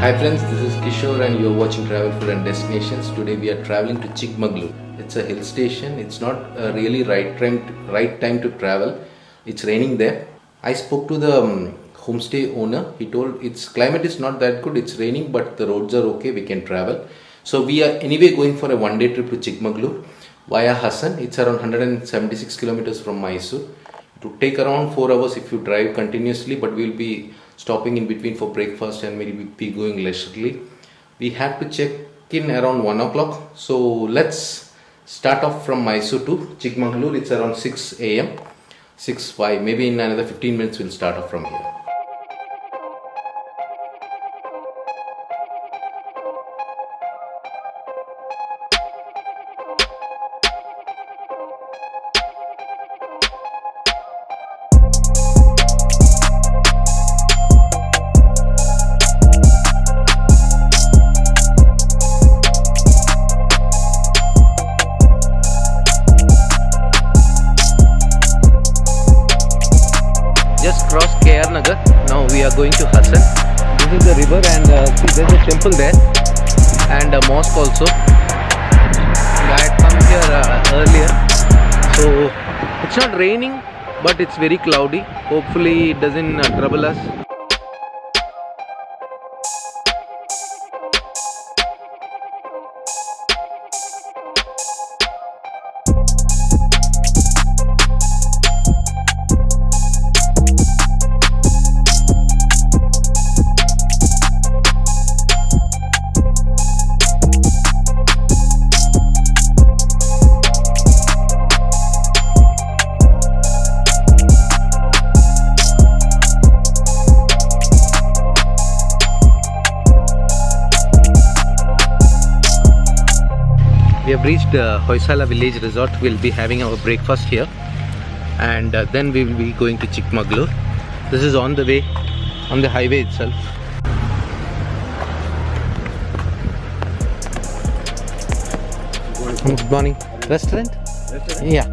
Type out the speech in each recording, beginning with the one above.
Hi friends, this is Kishore and you're watching Travel Food and Destinations. Today we are traveling to Chikmaglur. It's a hill station. It's not a really right time to travel. It's raining there. I spoke to the homestay owner. He told its climate is not that good. It's raining, but the roads are okay. We can travel. So we are anyway going for a one-day trip to Chikmaglur via Hassan. It's around 176 kilometers from Mysore. It would take around 4 hours if you drive continuously, but we'll be stopping in between for breakfast and maybe be going leisurely. We have to check in around 1 o'clock. So let's start off from Mysore to Chikmaglur. It's around 6 a.m. 6:05. Maybe in another 15 minutes we'll start off from here. Just crossed Nagar. Now we are going to Hassan. This is the river and see there's a temple there and a mosque also. I had come here earlier. So it's not raining but it's very cloudy. Hopefully it doesn't trouble us. We have reached Hoysala village resort. We'll be having our breakfast here and then we will be going to Chikmaglur. This is on the way, on the highway itself. Good morning. Restaurant? Yeah.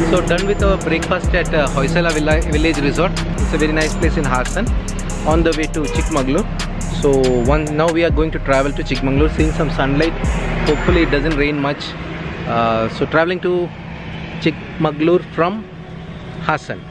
So done with our breakfast at Hoysala village resort. It's a very nice place in Hassan on the way to Chikmaglur. So now we are going to travel to Chikmaglur, seeing some sunlight. Hopefully it doesn't rain much. So traveling to Chikmaglur from Hassan.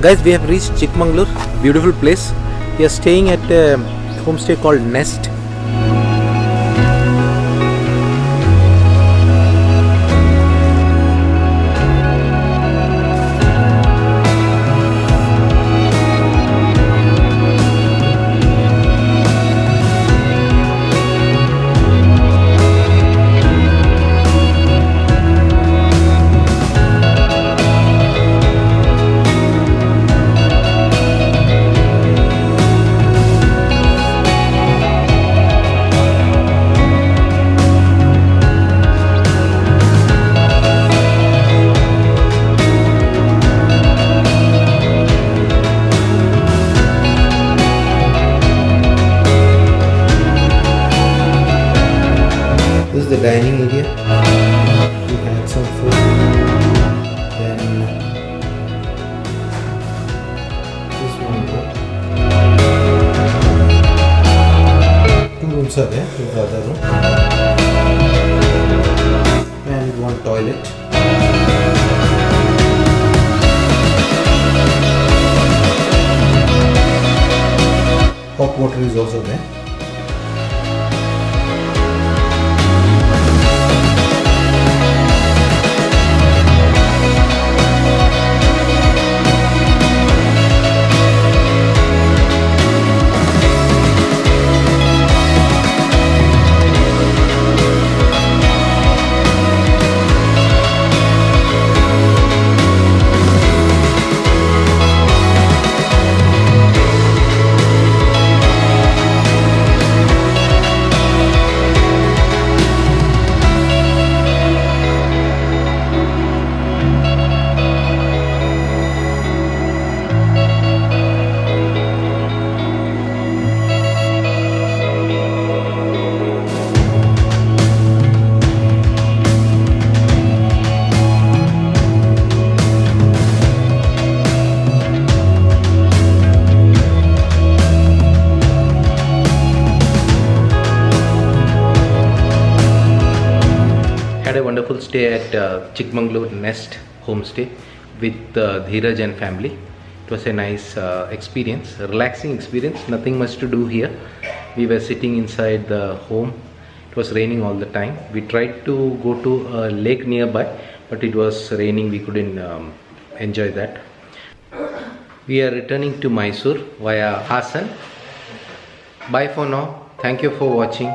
Guys, we have reached Chikmaglur, beautiful place. We are staying at a homestay called Nest. This is the dining area. We had some food. Then this one more. 2 rooms are there. This is the other room. And one toilet. Hot water is also there. wonderful stay at Chikmaglur Nest Homestay with Dheeraj and family. It was a nice experience, a relaxing experience, nothing much to do here. We were sitting inside the home. It was raining all the time. We tried to go to a lake nearby, but it was raining, we couldn't enjoy that. We are returning to Mysore via Hassan. Bye for now. Thank you for watching.